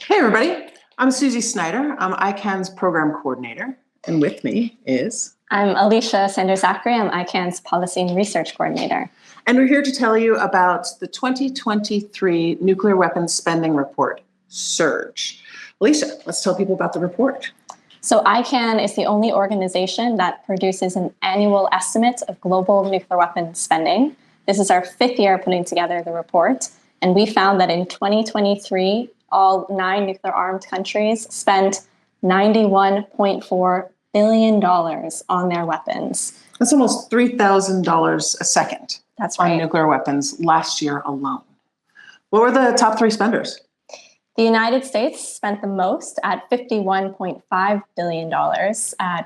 Hey, everybody. I'm Susi Snyder. I'm ICANN's program coordinator. And with me is... I'm Alicia Sanders-Zakre. I'm ICANN's policy and research coordinator. And we're here to tell you about the 2023 Nuclear Weapons Spending Report, SURGE. Alicia, let's tell people about the report. So ICANN is the only organization that produces an annual estimate of global nuclear weapons spending. This is our fifth year putting together the report. And we found that in 2023, all 9 nuclear-armed countries spent $91.4 billion on their weapons. That's almost $3,000 a second. That's right. On nuclear weapons last year alone. What were the top 3 spenders? The United States spent the most at $51.5 billion.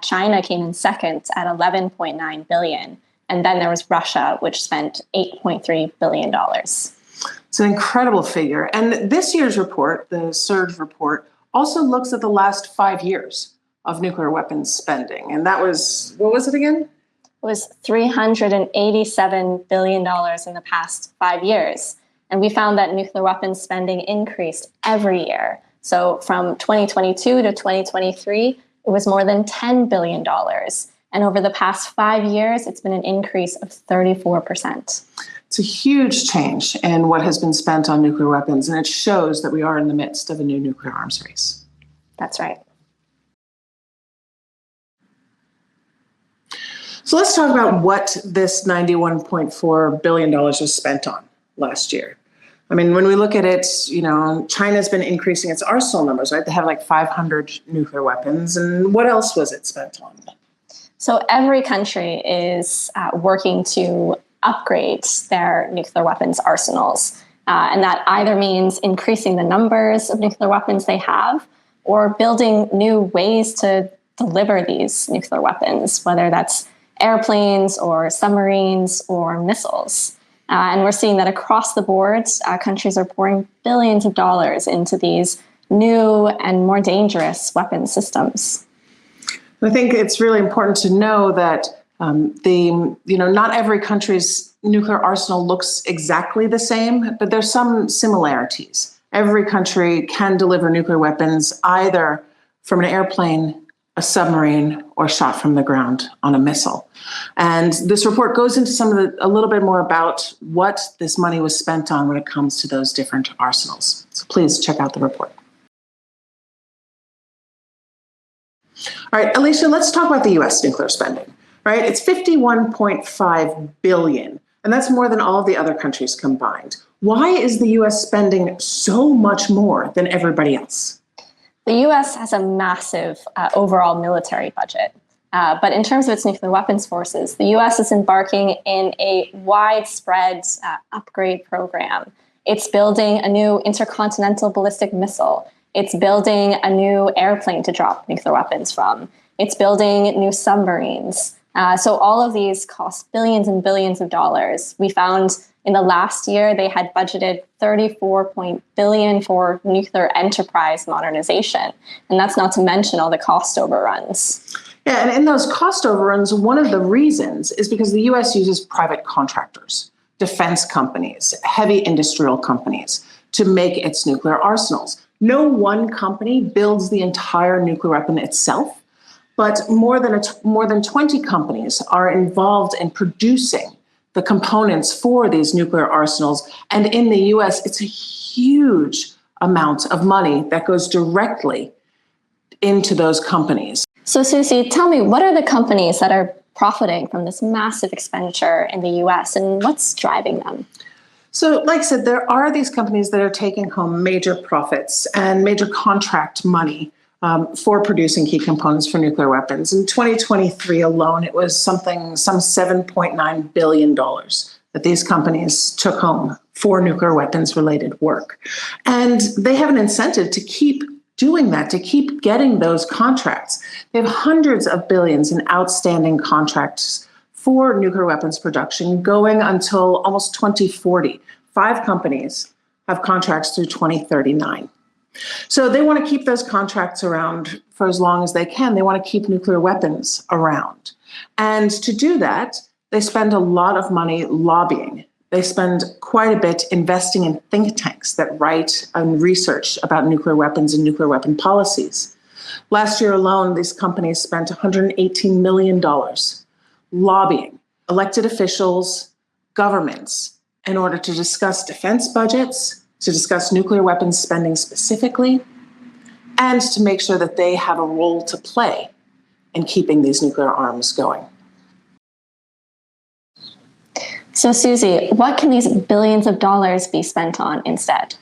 China came in second at $11.9 billion. And then there was Russia, which spent $8.3 billion. It's an incredible figure. And this year's report, the SURGE report, also looks at the last 5 years of nuclear weapons spending. And that was, what was it again? It was $387 billion in the past 5 years. And we found that nuclear weapons spending increased every year. So from 2022 to 2023, it was more than $10 billion. And over the past 5 years, it's been an increase of 34%. It's a huge change in what has been spent on nuclear weapons, and it shows that we are in the midst of a new nuclear arms race. That's right. So let's talk about what this $91.4 billion was spent on last year. I mean, when we look at it, you know, China's been increasing its arsenal numbers, right? They have like 500 nuclear weapons. And what else was it spent on? So every country is working to upgrade their nuclear weapons arsenals. And that either means increasing the numbers of nuclear weapons they have or building new ways to deliver these nuclear weapons, whether that's airplanes or submarines or missiles. And we're seeing that across the board, countries are pouring billions of dollars into these new and more dangerous weapon systems. I think it's really important to know that not every country's nuclear arsenal looks exactly the same, but there's some similarities. Every country can deliver nuclear weapons either from an airplane, a submarine, or shot from the ground on a missile. And this report goes into a little bit more about what this money was spent on when it comes to those different arsenals. So please check out the report. All right, Alicia, let's talk about the U.S. nuclear spending, right? It's $51.5 billion, and that's more than all of the other countries combined. Why is the U.S. spending so much more than everybody else? The U.S. has a massive overall military budget, but in terms of its nuclear weapons forces, the U.S. is embarking in a widespread upgrade program. It's building a new intercontinental ballistic missile. It's building a new airplane to drop nuclear weapons from. It's building new submarines. So all of these cost billions and billions of dollars. We found in the last year, they had budgeted $34 billion for nuclear enterprise modernization. And that's not to mention all the cost overruns. Yeah, and in those cost overruns, one of the reasons is because the U.S. uses private contractors, defense companies, heavy industrial companies to make its nuclear arsenals. No one company builds the entire nuclear weapon itself, but more than 20 companies are involved in producing the components for these nuclear arsenals. And in the US, it's a huge amount of money that goes directly into those companies. So Susi, tell me, what are the companies that are profiting from this massive expenditure in the US and what's driving them? So like I said, there are these companies that are taking home major profits and major contract money for producing key components for nuclear weapons. In 2023 alone, it was some $7.9 billion that these companies took home for nuclear weapons related work. And they have an incentive to keep doing that, to keep getting those contracts. They have hundreds of billions in outstanding contracts for nuclear weapons production going until almost 2040. 5 companies have contracts through 2039. So they want to keep those contracts around for as long as they can. They want to keep nuclear weapons around. And to do that, they spend a lot of money lobbying They spend quite a bit investing in think tanks that write and research about nuclear weapons and nuclear weapon policies. Last year alone, these companies spent $118 million lobbying elected officials, governments, in order to discuss defense budgets, to discuss nuclear weapons spending specifically, and to make sure that they have a role to play in keeping these nuclear arms going. So Susi, what can these billions of dollars be spent on instead?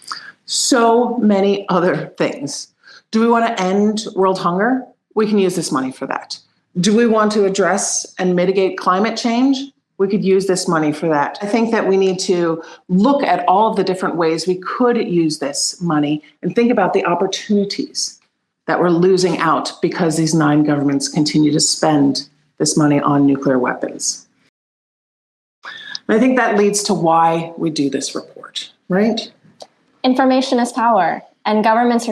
So many other things. Do we want to end world hunger? We can use this money for that. Do we want to address and mitigate climate change? We could use this money for that. I think that we need to look at all of the different ways we could use this money and think about the opportunities that we're losing out because these 9 governments continue to spend this money on nuclear weapons. And I think that leads to why we do this report, right? Information is power, and governments,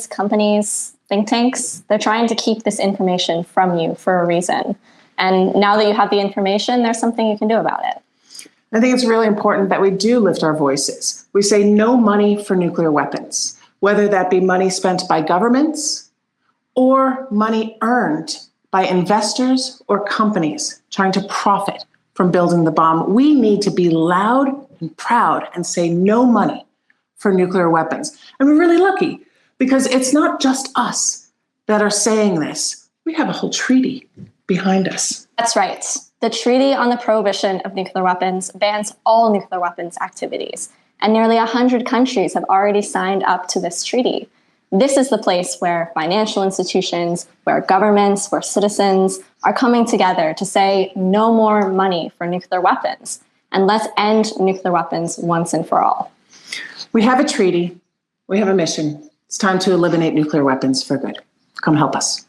companies, think tanks, they're trying to keep this information from you for a reason. And now that you have the information, there's something you can do about it. I think it's really important that we do lift our voices. We say no money for nuclear weapons, whether that be money spent by governments or money earned by investors or companies trying to profit from building the bomb. We need to be loud and proud and say no money for nuclear weapons. And we're really lucky because it's not just us that are saying this. We have a whole treaty behind us. That's right. The Treaty on the Prohibition of Nuclear Weapons bans all nuclear weapons activities, and nearly 100 countries have already signed up to this treaty. This is the place where financial institutions, where governments, where citizens are coming together to say no more money for nuclear weapons, and let's end nuclear weapons once and for all. We have a treaty. We have a mission. It's time to eliminate nuclear weapons for good. Come help us.